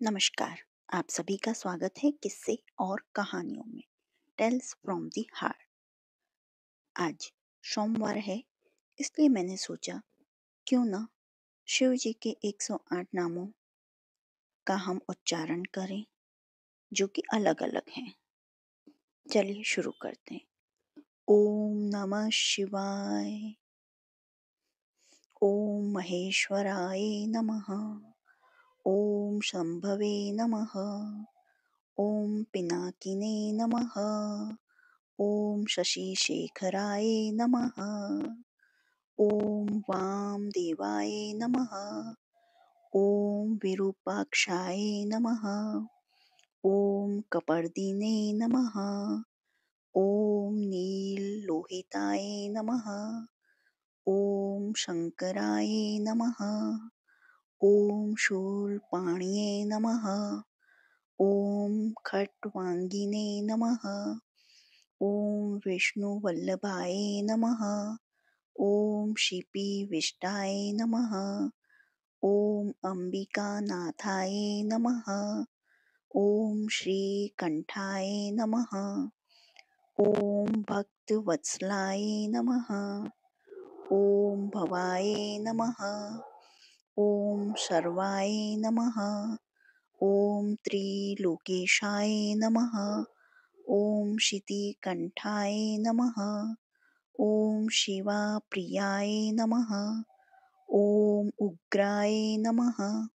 नमस्कार। आप सभी का स्वागत है किस्से और कहानियों में टेल्स फ्रॉम द हार्ट। आज सोमवार है, इसलिए मैंने सोचा क्यों ना शिव जी के 108 नामों का हम उच्चारण करें, जो कि अलग अलग हैं। चलिए शुरू करते हैं। ओम नमः शिवाय। ओम महेश्वराय नमः। ओम शंभवे नमः। ओम पिनाकिने नमः। ओम शशिशेखराय नमः। ओम वामदेवाय नमः। ओम विरूपाक्षाय नमः। ओम कपर्दिने नमः। ओम नीललोहिताय नमः। ओम शंकराय नमः। ओम शूलपाणिये नमः। ओम खट्वांगिने नमः। ओम विष्णुवल्लभाय नमः। ओम शिपिविष्टाय नमः। ओम अंबिकानाथाय नमः। ओम श्रीकंठाय नमः। ओम भक्तवत्सलाय नमः। ओम भवाय नमः। ओम सर्वाय नमः। ओम त्रिलोकेशाय नमः। ओम शितिकंठाय नमः। ओम शिवाप्रियाय नमः। ओम उग्राय नमः।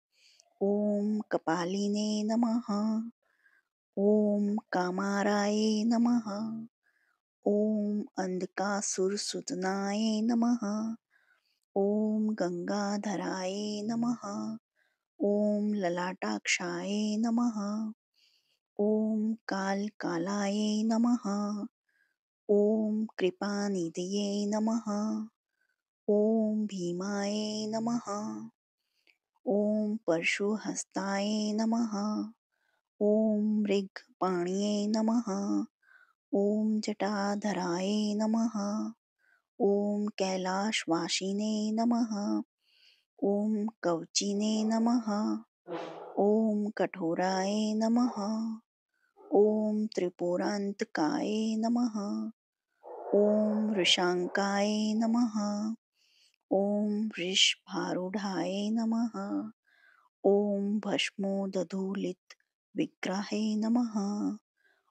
ओम कपालिने नमः। ओम कामाराय नमः। ओम अंधकासुरसूदनाय नमः। ओम गंगाधराय नमः। ओम ललाटाक्षाय नमः। ओम कालकालाय नमः। ओम कृपानिधये नमः। ओम भीमाय नमः। ओम परशुहस्ताय नमः। ओम मृगपाणिये नमः। ओम जटाधराय नमः। ओम कैलाशवासिने नमः। ओम कवचिने नमः। ओम कठोराय नमः। ओम त्रिपुरांतकाय नमः। ओम वृषांकाय नमः। ओम वृषभारूढ़ाय नमः। ओम भस्मोदधूलित विग्रहे नमः।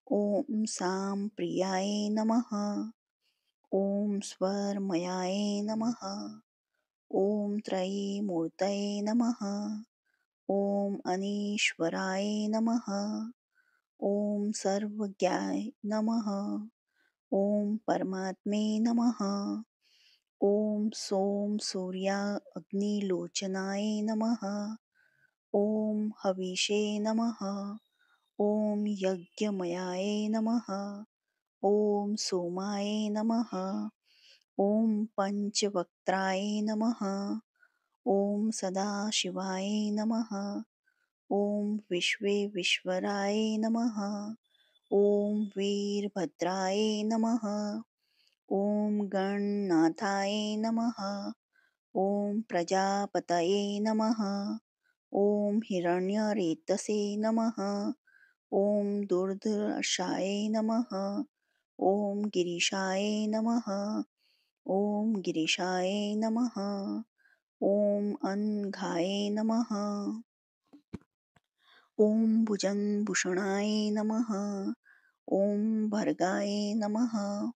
ओम साम प्रियाय नमः। ओम स्वरमयाय नमः। ओम त्रयीमूर्तये नमः। ओम अनीश्वराय नमः। ओम सर्वज्ञाय नमः। ओम परमात्मे नमः। ओम सोम सूर्या अग्निलोचनाय नमः। ओम हविषे नमः। ओम यज्ञमयाय नमः। ओम सोमाय नमः। ओम पंचवक्त्राय नमः। ओम सदाशिवाय नमः। ओम विश्वेश्वराय नमः। ओम वीरभद्राय नमः। ओम गणनाथाय नमः। ओम प्रजापतये नमः। ओम हिरण्यरेतसे नमः। ओम दुर्धर्षाय नमः। ओम गिरीशाय नमः। ओम गिरीशाय नमः। ओम अनघाय नमः। ओम भुजंगभूषणाय नमः। ओम भर्गाय नमः।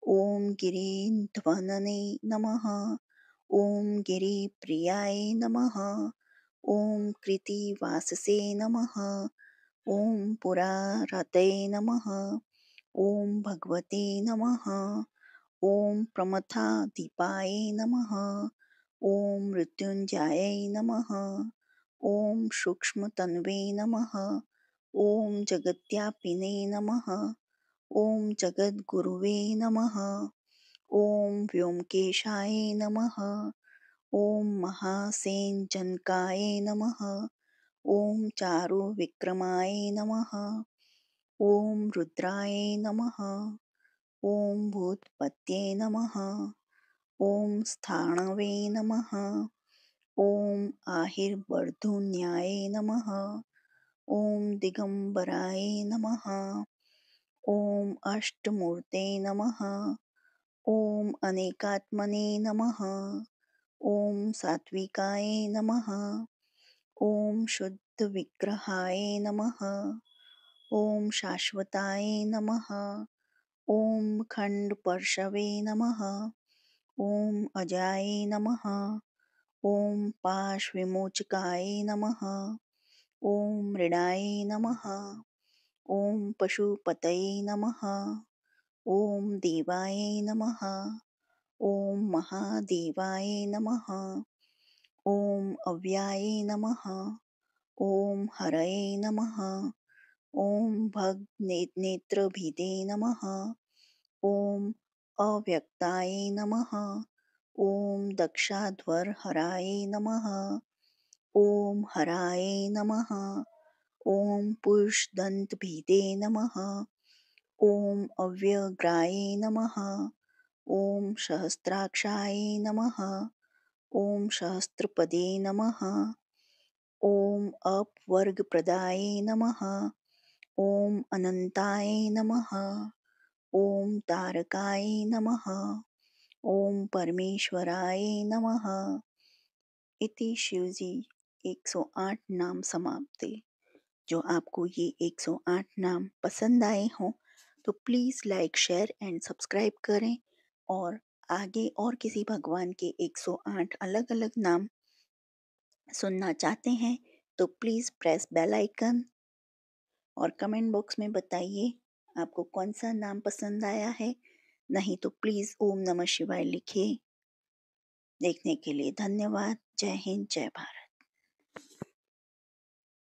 ओम गिरिध्वनने नमः। ओम गिरिप्रियाय नमः। ओम कृत्तिवाससे नमः। ओम पुरारतये नमः। ओम भगवते नमः। ओम प्रमथाधिपाय नमः। ओम मृत्युंजयाय नमः। ओम सूक्ष्मतन्वे नमः। ओम जगद्व्यापिने नमः। ओम जगद्गुरुवे नमः। ओम व्योमकेशाय नमः। ओम महासेनजनकाय नमः। ओम चारुविक्रमाय नमः। ओम रुद्राय नमः। ओम भूतपतये नमः। ओम स्थाणवे नमः। ओम आहिर्वर्धुन्याय नमः। ॐ दिगंबराय नमः। ॐ अष्टमूर्ते नमः। ॐ अनेकात्मने नमः। ॐ सात्विकाय नमः। ॐ शुद्धविग्रहाय नमः। ॐ शाश्वताय नमः। ॐ खण्डपर्शवे नमः। ॐ अजाय नमः। ॐ पाशविमोचकाय नमः। ॐ मृडाय नमः। ॐ पशुपतये नमः। ॐ देवाय नमः। ॐ महादेवाय नमः। ॐ अव्याय नमः। ॐ हरये नमः। ॐ भगनेत्रभिदे नमः। ॐ अव्यक्ताय नमः। ॐ दक्षाध्वरहराय नमः। ॐ हराय नमः। ॐ पुरुषदन्तभिदे नमः। ॐ अव्यग्राय नमः। ॐ सहस्राक्षाय नमः। ॐ सहस्रपदे नमः। ॐ अपवर्गप्रदाय नमः। ॐ अनन्ताय नमः। ॐ तारकाय नमः। ॐ परमेश्वराय नमः। इति शिवजी 108 नाम समाप्ति। जो आपको ये 108 नाम पसंद आए हों तो please like share and subscribe करें, और आगे और किसी भगवान के 108 अलग अलग नाम सुनना चाहते हैं तो प्लीज़ प्रेस बेल आइकन और कमेंट बॉक्स में बताइए आपको कौन सा नाम पसंद आया है। नहीं तो प्लीज़ ओम नमः शिवाय लिखिए। देखने के लिए धन्यवाद। जय हिंद, जय भारत।